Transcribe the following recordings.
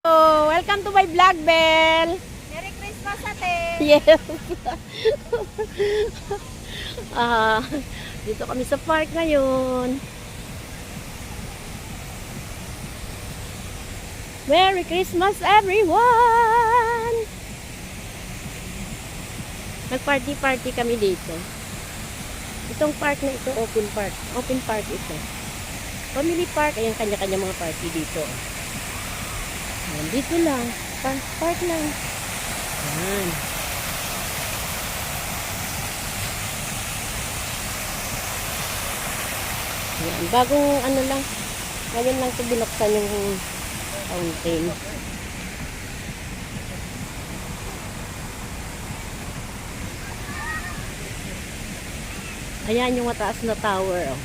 Oh, welcome to my vlog, Bell. Merry Christmas, ate! Yes. Ah, dito kami sa park ngayon. Merry Christmas, everyone! Nag-party-party kami dito. Itong park na ito, open park. Open park ito. Family park, ayan kanya-kanya mga party dito. Ayan, dito lang. Park lang. Ayan. Ayan, bagong ano lang. Ngayon lang ito binuksan yung fountain. Ayan yung mataas na tower. Oh.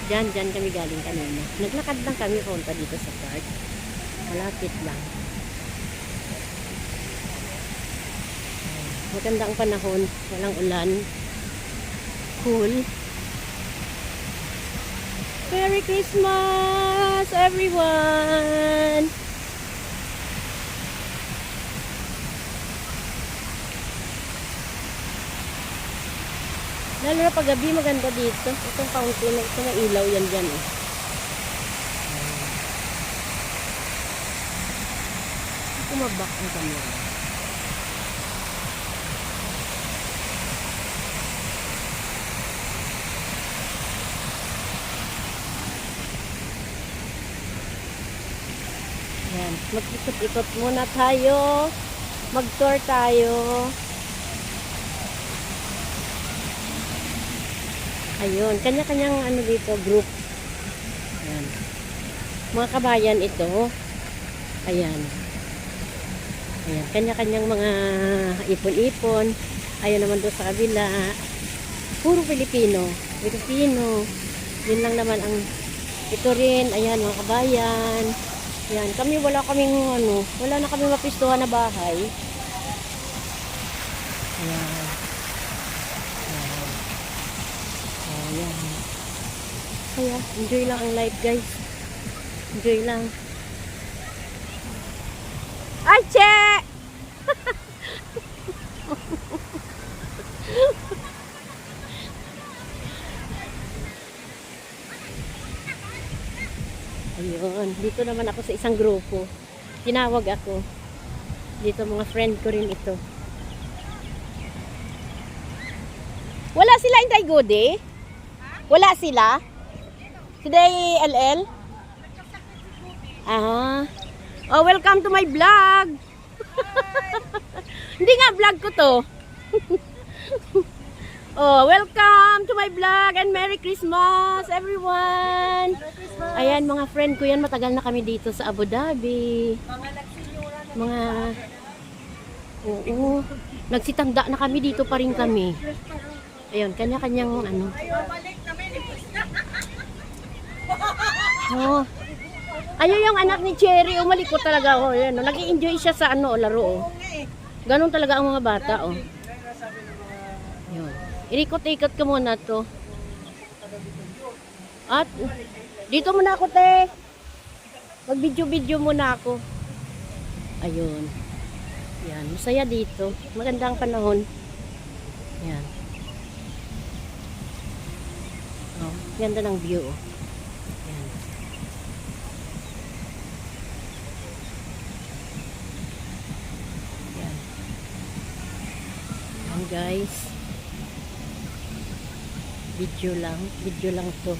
Diyan kami galing kanina. Naglakad lang kami punta dito sa park. Malapit lang. Maganda ang panahon. Walang ulan. Cool. Merry Christmas, everyone! Lalo na pag gabi, maganda dito. Itong fountain, ito na ilaw yan dyan eh. Kumabak ang camera. Yan, mag-ikot-ikot muna tayo. Mag-tour tayo. Ayun, kanya-kanyang ano dito, group. Ayan. Mga kabayan ito. Ayan. Ayan, kanya-kanyang mga ipon-ipon. Ayun naman doon sa kabila. Puro Pilipino. Pilipino. Yun lang naman ang ito rin. Ayan, mga kabayan. Ayan, kami wala kaming ano, wala na kami mapistuhan na bahay. Ayan. Ayan. Kaya, enjoy lang ang life, guys. Enjoy lang. Ay, che! Ayun. Dito naman ako sa isang grupo. Tinawag ako. Dito mga friend ko rin ito. Wala sila Inday Gode? Wala sila? Today, LL? Ah. Oh, welcome to my vlog. Hindi nga vlog ko to. Oh, welcome to my vlog and Merry Christmas, everyone. Ayan, mga friend ko yan. Matagal na kami dito sa Abu Dhabi. Mga... Oo. Nagsitanda na kami dito pa rin kami. Ayun, kanya-kanyang ano. Oh. Ayun yung anak ni Cherry. Umalikot talaga. Oh, yan, oh. Nag-i-enjoy siya sa ano, laro. Oh. Ganon talaga ang mga bata. Oh. Ayun. Irikot-ikot ka muna to. At dito muna ako, te. Mag-video-video muna ako. Ayun. Yan, masaya dito. Maganda ang panahon. Yan. Oh, ganda ng view. Yan. Yan. Yan, guys. Video lang to.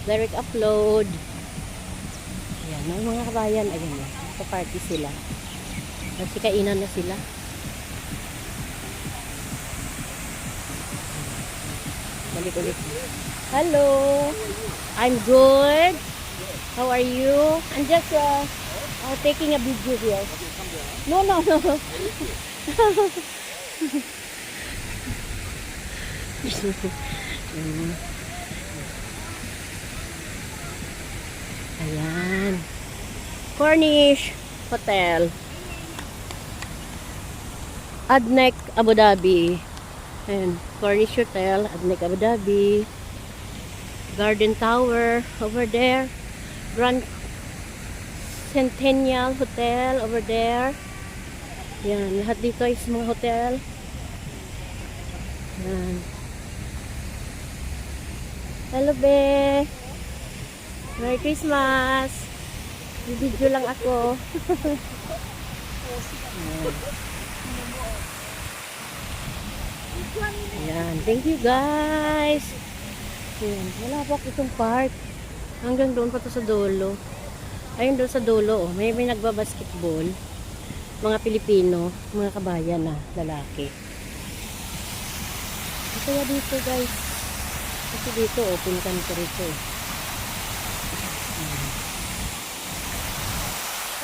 Direct upload. Ayan, mga kabayan, ayun na. Nagpa-party sila. Nagsikainan na sila. Balik ulit. Hello. I'm good. How are you? I'm just taking a video here. No. Ayan. Cornish Hotel. Adnec, Abu Dhabi. Ayan. Cornish Hotel, Adnec, Abu Dhabi. Garden Tower over there. Grand Centennial Hotel over there. Yan, lahat dito is mga hotel. Yan. Hello, be. Merry Christmas. Video lang ako. Ayan. Thank you, guys. Ayan. Wala pa itong park. Hanggang doon pa to sa dulo. Ayun doon sa dulo, oh. May nagbabasketball. Mga Pilipino, mga kabayan na lalaki. Kaya dito, guys. Kasi dito, open country ito.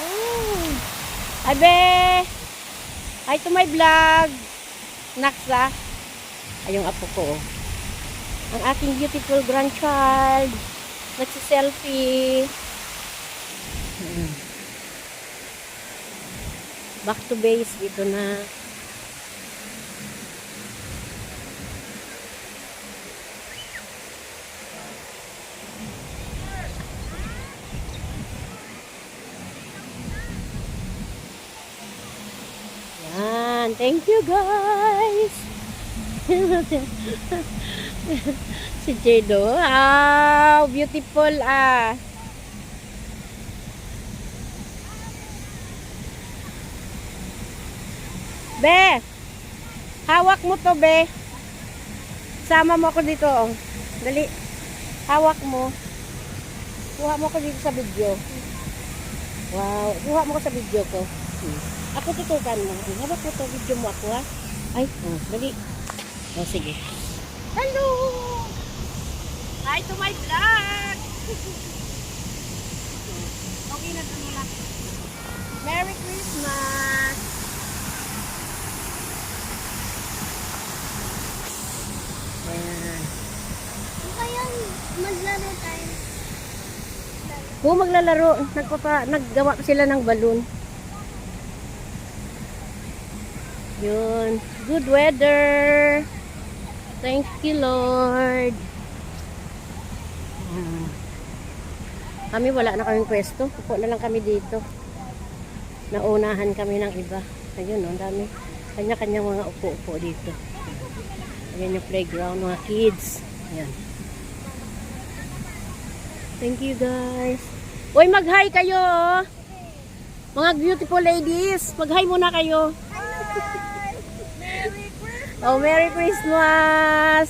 Oh. Abe! Hi to my vlog! Naksa. Ay, yung apo ko, oh. Ang aking beautiful grandchild. Nagsiselfie. Back to base. Dito na. Yan. Thank you, guys. Si Jedo. Wow, beautiful ah. Be, hawak mo to, be. Sama mo ako dito, oh. Dali. Hawak mo. Kuha mo ko dito sa video. Wow, kuha mo ko sa video ko. Ako tutukan mo. Hawak mo to, video mo ako, ha. Ay, oh, dali. Oh, sige. Hello! Hi to my vlog! Okay na ito nila. Merry Christmas! Ayan. Kaya maglaro tayo. Kung maglalaro, naggawa pa sila ng balloon. Yun. Good weather! Thank you, Lord. Kami wala na kaming pwesto. Upo na lang kami dito. Naunahan kami ng iba. Ayun, no, dami. Kanya-kanya mga upo-upo dito. Ayan yung playground, mga kids. Ayan. Thank you, guys. Uy, mag-hi kayo, oh. Mga beautiful ladies. Mag-hi muna kayo. Hi! Merry Christmas! Oh, Merry Christmas!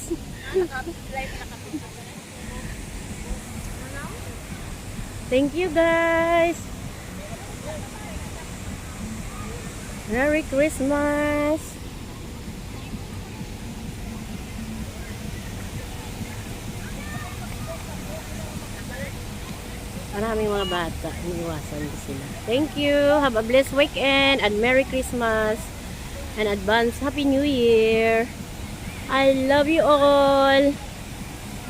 Thank you, guys. Merry Christmas. Maraming mga bata. Iniwasan sila. Thank you. Have a blessed weekend and Merry Christmas. And advance Happy New Year. I love you all.